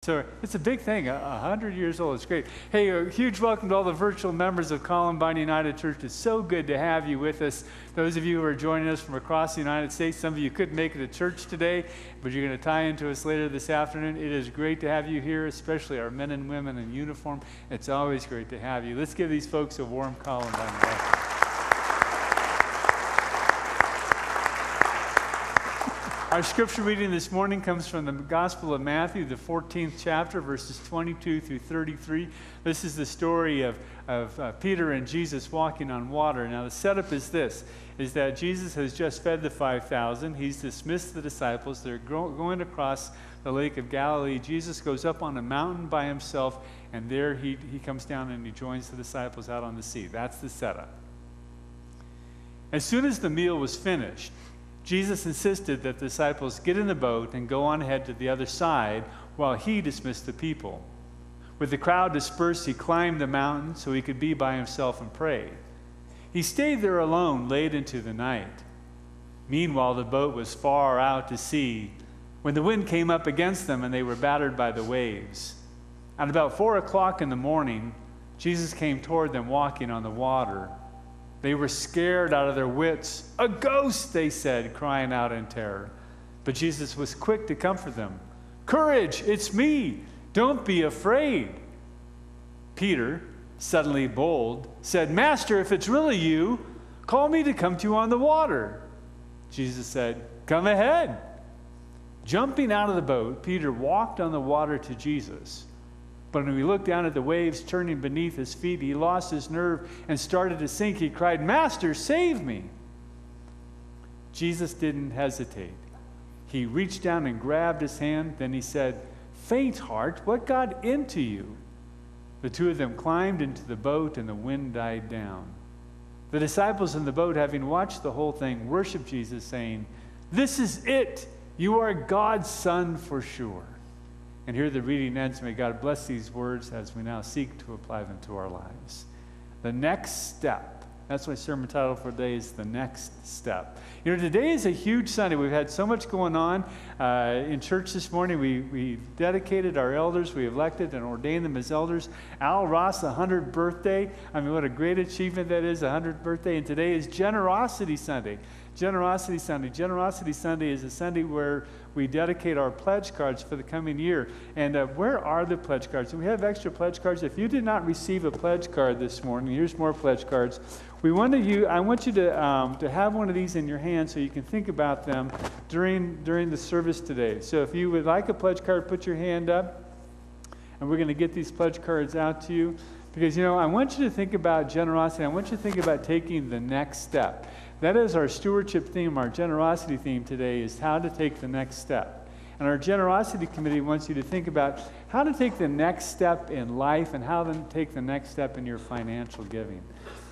So it's a big thing, 100 years old. It's great. Hey, a huge welcome to all the virtual members of Columbine United Church. It's so good to have you with us. Those of you who are joining us from across the United States, some of you couldn't make it to church today, but you're going to tie into us later this afternoon. It is great to have you here, especially our men and women in uniform. It's always great to have you. Let's give these folks a warm Columbine welcome. Our scripture reading this morning comes from the Gospel of Matthew, the 14th chapter, verses 22 through 33. This is the story of Peter and Jesus walking on water. Now, the setup is this, is that Jesus has just fed the 5,000. He's dismissed the disciples. They're going across the Lake of Galilee. Jesus goes up on a mountain by himself, and there he comes down and he joins the disciples out on the sea. That's the setup. As soon as the meal was finished, Jesus insisted that the disciples get in the boat and go on ahead to the other side while he dismissed the people. With the crowd dispersed, he climbed the mountain so he could be by himself and pray. He stayed there alone late into the night. Meanwhile, the boat was far out to sea when the wind came up against them and they were battered by the waves. At about 4 o'clock in the morning, Jesus came toward them walking on the water. They were scared out of their wits. "A ghost," they said, crying out in terror. But Jesus was quick to comfort them. "Courage, it's me. Don't be afraid." Peter, suddenly bold, said, "Master, if it's really you, call me to come to you on the water." Jesus said, "Come ahead." Jumping out of the boat, Peter walked on the water to Jesus. But when he looked down at the waves turning beneath his feet, he lost his nerve and started to sink. He cried, "Master, save me." Jesus didn't hesitate. He reached down and grabbed his hand. Then he said, "Faint heart, what got into you?" The two of them climbed into the boat and the wind died down. The disciples in the boat, having watched the whole thing, worshiped Jesus, saying, "This is it. You are God's Son for sure." And here the reading ends. May God bless these words as we now seek to apply them to our lives. The next step. That's my sermon title for today is The Next Step. You know, today is a huge Sunday. We've had so much going on in church this morning. We dedicated our elders. We elected and ordained them as elders. Al Ross, 100th birthday. I mean, what a great achievement that is, 100th birthday. And today is Generosity Sunday. Generosity Sunday. Generosity Sunday is a Sunday where we dedicate our pledge cards for the coming year. And where are the pledge cards? We have extra pledge cards. If you did not receive a pledge card this morning, here's more pledge cards. I want you to have one of these in your hand so you can think about them during the service today. So if you would like a pledge card, put your hand up, and we're going to get these pledge cards out to you. Because, you know, I want you to think about generosity. I want you to think about taking the next step. That is our stewardship theme. Our generosity theme today is how to take the next step. And our generosity committee wants you to think about how to take the next step in life and how to take the next step in your financial giving.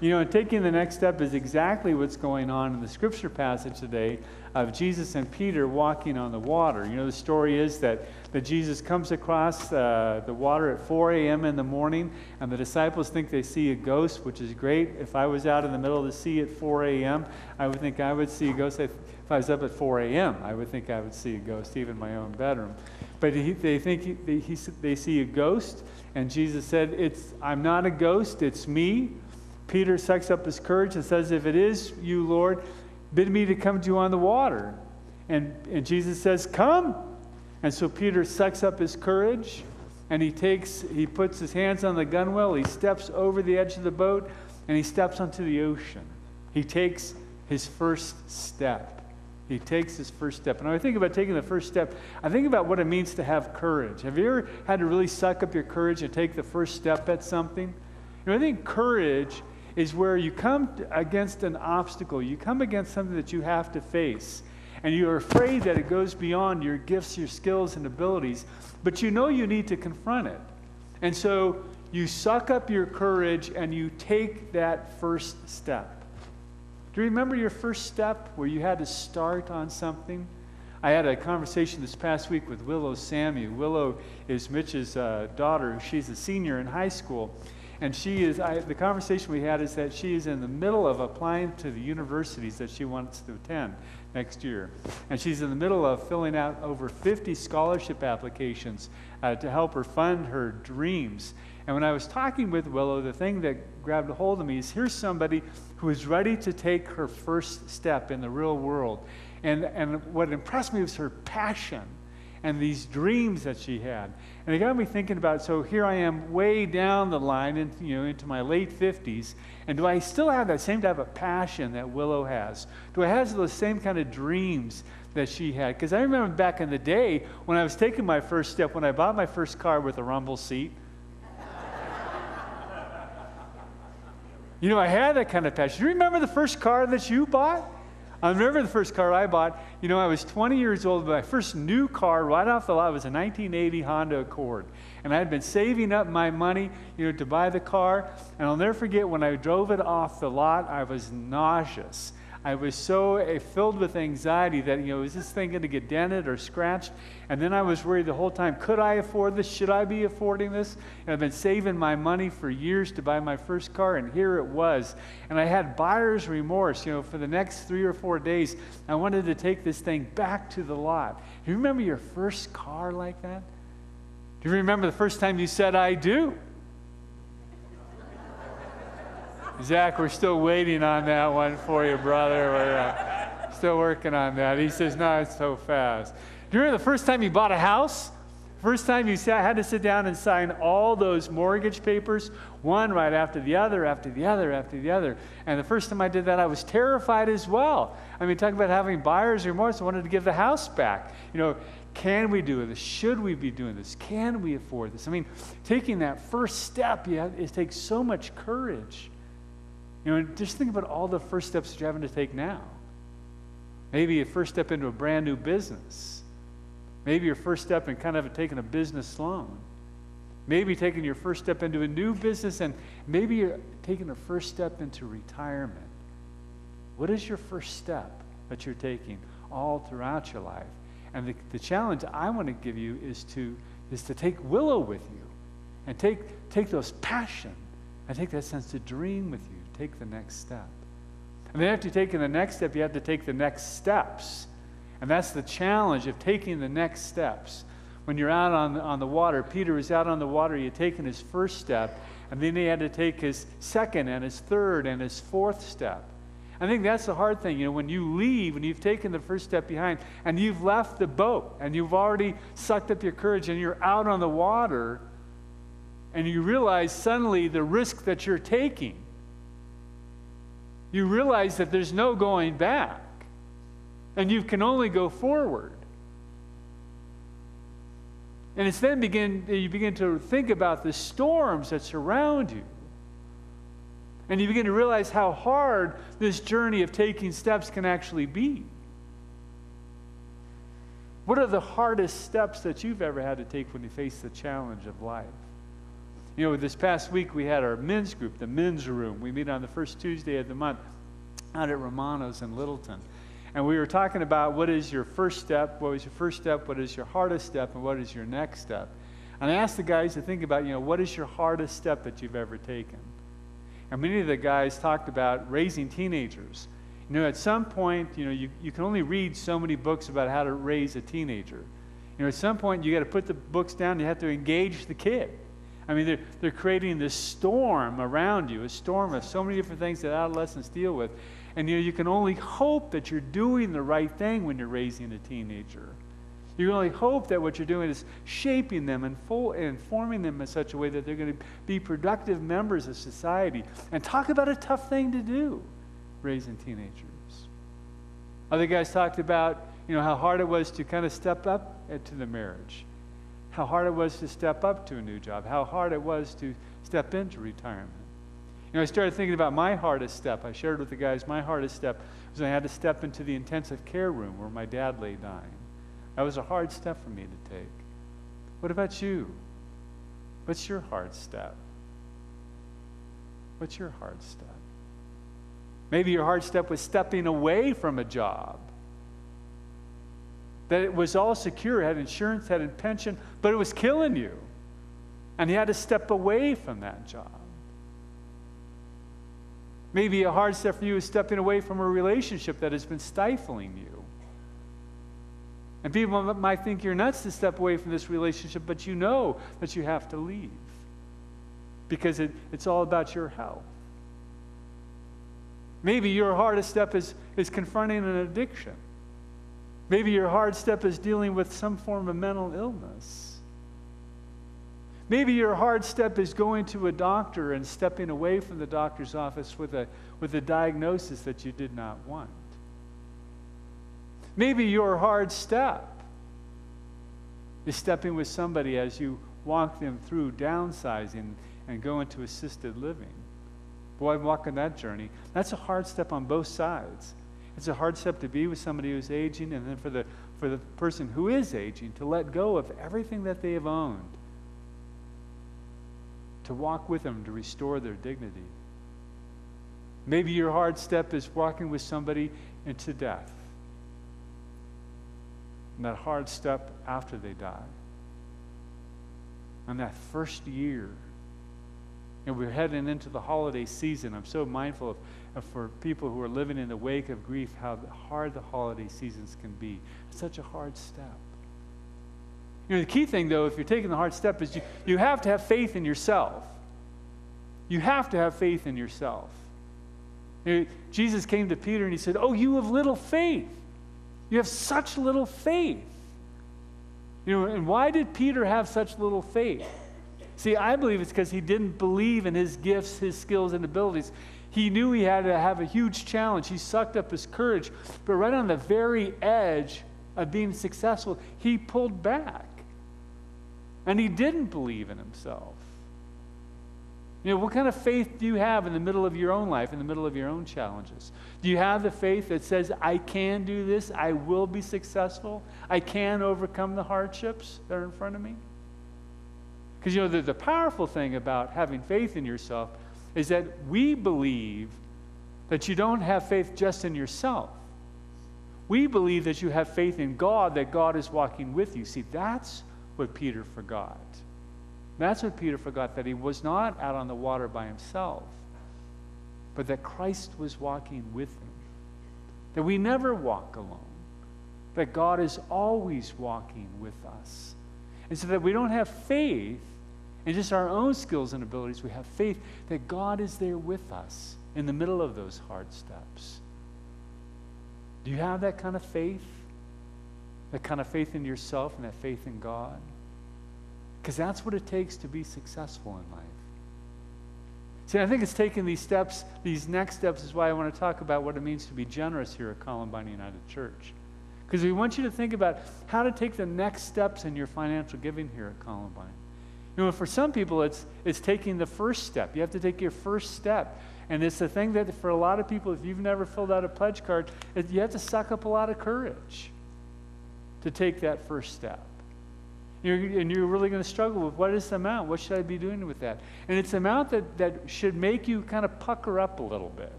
You know, and taking the next step is exactly what's going on in the scripture passage today of Jesus and Peter walking on the water. You know, the story is that Jesus comes across the water at 4 a.m. in the morning, and the disciples think they see a ghost, which is great. If I was out in the middle of the sea at 4 a.m., I would think I would see a ghost. If I was up at 4 a.m., I would think I would see a ghost, even in my own bedroom. But they see a ghost, and Jesus said, "I'm not a ghost, it's me." Peter sucks up his courage and says, "If it is you, Lord, bid me to come to you on the water." And Jesus says, "Come." And so Peter sucks up his courage, and he puts his hands on the gunwale, he steps over the edge of the boat, and he steps onto the ocean. He takes his first step. He takes his first step. And when I think about taking the first step, I think about what it means to have courage. Have you ever had to really suck up your courage and take the first step at something? You know, I think courage is where you come against an obstacle. You come against something that you have to face. And you're afraid that it goes beyond your gifts, your skills, and abilities. But you know you need to confront it. And so you suck up your courage and you take that first step. Do you remember your first step where you had to start on something? I had a conversation this past week with Willow Samuel. Willow is Mitch's daughter. She's a senior in high school. And the conversation we had is that she is in the middle of applying to the universities that she wants to attend next year. And she's in the middle of filling out over 50 scholarship applications to help her fund her dreams. And when I was talking with Willow, the thing that grabbed a hold of me is here's somebody who is ready to take her first step in the real world. And what impressed me was her passion and these dreams that she had. And it got me thinking about, so here I am way down the line into my late 50s, and do I still have that same type of passion that Willow has? Do I have those same kind of dreams that she had? Because I remember back in the day when I was taking my first step, when I bought my first car with a rumble seat, I had that kind of passion. Do you remember the first car that you bought? I remember the first car I bought. I was 20 years old. My first new car right off the lot was a 1980 Honda Accord. And I had been saving up my money, to buy the car. And I'll never forget when I drove it off the lot, I was nauseous. I was so filled with anxiety that, is this thing going to get dented or scratched? And then I was worried the whole time, could I afford this? Should I be affording this? And I've been saving my money for years to buy my first car, and here it was. And I had buyer's remorse, for the next 3 or 4 days. I wanted to take this thing back to the lot. Do you remember your first car like that? Do you remember the first time you said, I do? Zach, we're still waiting on that one for you, brother. We're still working on that. He says, no, it's so fast. Do you remember the first time you bought a house? First time you had to sit down and sign all those mortgage papers, one right after the other, after the other, after the other. And the first time I did that, I was terrified as well. Talk about having buyer's remorse. I wanted to give the house back. Can we do this? Should we be doing this? Can we afford this? Taking that first step, it takes so much courage. Just think about all the first steps that you're having to take now. Maybe a first step into a brand new business. Maybe your first step in kind of taking a business loan. Maybe taking your first step into a new business, and maybe you're taking a first step into retirement. What is your first step that you're taking all throughout your life? And the challenge I want to give you is to take Willow with you and take those passion and take that sense to dream with you. Take the next step. And then after you've taken the next step, you have to take the next steps. And that's the challenge of taking the next steps. When you're out on the water, Peter was out on the water, he had taken his first step, and then he had to take his second and his third and his fourth step. I think that's the hard thing. When you leave, when you've taken the first step behind, and you've left the boat, and you've already sucked up your courage, and you're out on the water, and you realize suddenly the risk that you're taking. You realize that there's no going back, and you can only go forward. And it's then you begin to think about the storms that surround you. And you begin to realize how hard this journey of taking steps can actually be. What are the hardest steps that you've ever had to take when you face the challenge of life? This past week we had our men's group, the men's room. We meet on the first Tuesday of the month out at Romano's in Littleton. And we were talking about what is your first step, what was your first step, what is your hardest step, and what is your next step. And I asked the guys to think about, what is your hardest step that you've ever taken? And many of the guys talked about raising teenagers. At some point, you can only read so many books about how to raise a teenager. At some point, you got to put the books down, you have to engage the kid. They're creating this storm around you, a storm of so many different things that adolescents deal with. And you can only hope that you're doing the right thing when you're raising a teenager. You can only hope that what you're doing is shaping them and forming them in such a way that they're going to be productive members of society. And talk about a tough thing to do, raising teenagers. Other guys talked about, how hard it was to kind of step up to the marriage. How hard it was to step up to a new job. How hard it was to step into retirement. I started thinking about my hardest step. I shared with the guys my hardest step was when I had to step into the intensive care room where my dad lay dying. That was a hard step for me to take. What about you? What's your hard step? What's your hard step? Maybe your hard step was stepping away from a job. That it was all secure, had insurance, had a pension, but it was killing you. And you had to step away from that job. Maybe a hard step for you is stepping away from a relationship that has been stifling you. And people might think you're nuts to step away from this relationship, but you know that you have to leave because it's all about your health. Maybe your hardest step is confronting an addiction. Maybe your hard step is dealing with some form of mental illness. Maybe your hard step is going to a doctor and stepping away from the doctor's office with a diagnosis that you did not want. Maybe your hard step is stepping with somebody as you walk them through downsizing and go into assisted living. Boy, I'm walking that journey. That's a hard step on both sides. It's a hard step to be with somebody who's aging, and then for the person who is aging to let go of everything that they have owned, to walk with them to restore their dignity. Maybe your hard step is walking with somebody into death. And that hard step after they die. And that first year. And we're heading into the holiday season. I'm so mindful of for people who are living in the wake of grief, how hard the holiday seasons can be. It's such a hard step. You know, the key thing, though, if you're taking the hard step, is you have to have faith in yourself. You have to have faith in yourself. You know, Jesus came to Peter and he said, "Oh, you have little faith. You have such little faith." You know, and why did Peter have such little faith? See, I believe it's because he didn't believe in his gifts, his skills, and abilities. He knew he had to have a huge challenge. He sucked up his courage. But right on the very edge of being successful, he pulled back. And he didn't believe in himself. You know, what kind of faith do you have in the middle of your own life, in the middle of your own challenges? Do you have the faith that says, I can do this, I will be successful, I can overcome the hardships that are in front of me? Because, you know, the powerful thing about having faith in yourself is that we believe that you don't have faith just in yourself. We believe that you have faith in God, that God is walking with you. See, that's what Peter forgot. That's what Peter forgot, that he was not out on the water by himself, but that Christ was walking with him. That we never walk alone, that God is always walking with us. And so that we don't have faith in just our own skills and abilities, we have faith that God is there with us in the middle of those hard steps. Do you have that kind of faith? That kind of faith in yourself and that faith in God? Because that's what it takes to be successful in life. See, I think it's taking these steps, these next steps is why I want to talk about what it means to be generous here at Columbine United Church. Because we want you to think about how to take the next steps in your financial giving here at Columbine. You know, for some people, it's taking the first step. You have to take your first step. And it's the thing that for a lot of people, if you've never filled out a pledge card, you have to suck up a lot of courage to take that first step. And you're really going to struggle with, what is the amount? What should I be doing with that? And it's an amount that should make you kind of pucker up a little bit.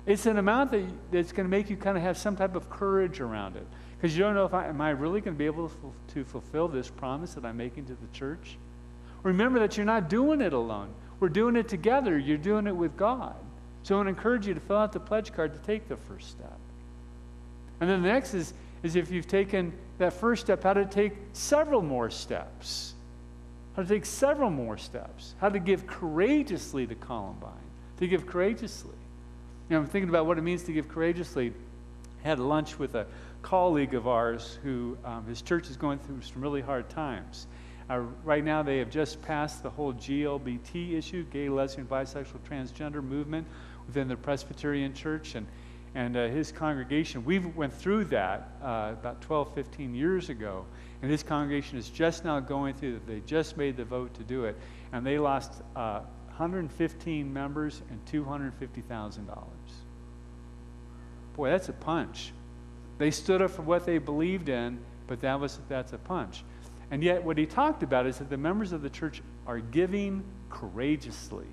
It's an amount that's going to make you kind of have some type of courage around it. Because you don't know, am I really going to be able to fulfill this promise that I'm making to the church? Remember that you're not doing it alone. We're doing it together. You're doing it with God. So I want to encourage you to fill out the pledge card to take the first step. And then the next is if you've taken that first step, how to take several more steps. How to take several more steps. How to give courageously to Columbine. To give courageously. You know, I'm thinking about what it means to give courageously. I had lunch with a colleague of ours who, his church is going through some really hard times. Right now they have just passed the whole GLBT issue, gay, lesbian, bisexual, transgender movement within the Presbyterian Church. And his congregation, we went through that about 12, 15 years ago. And his congregation is just now going through that. They just made the vote to do it. And they lost 115 members and $250,000. Boy, that's a punch. They stood up for what they believed in, but that's a punch. And yet what he talked about is that the members of the church are giving courageously.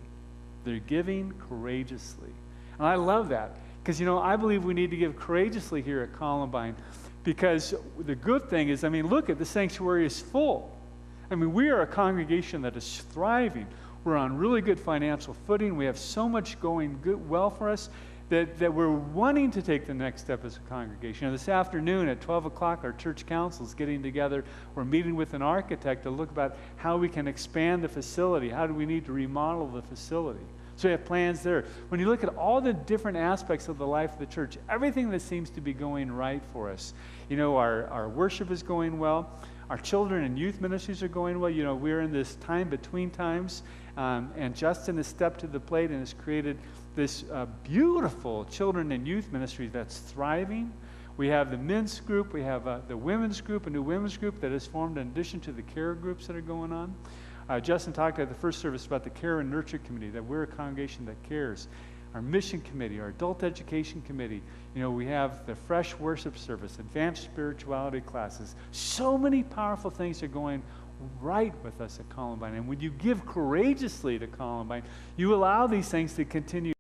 They're giving courageously. And I love that. Because, you know, I believe we need to give courageously here at Columbine. Because the good thing is, I mean, look at the sanctuary is full. I mean, we are a congregation that is thriving. We're on really good financial footing. We have so much going well for us that we're wanting to take the next step as a congregation. This afternoon at 12 o'clock, our church council is getting together. We're meeting with an architect to look about how we can expand the facility. How do we need to remodel the facility? So we have plans there. When you look at all the different aspects of the life of the church, everything that seems to be going right for us. Our worship is going well. Our children and youth ministries are going well. We're in this time between times, and Justin has stepped to the plate and has created this beautiful children and youth ministry that's thriving. We have the men's group. We have the women's group, a new women's group that is formed in addition to the care groups that are going on. Justin talked at the first service about the Care and Nurture Committee, that we're a congregation that cares. Our mission committee, our adult education committee, we have the fresh worship service, advanced spirituality classes. So many powerful things are going right with us at Columbine. And when you give courageously to Columbine, you allow these things to continue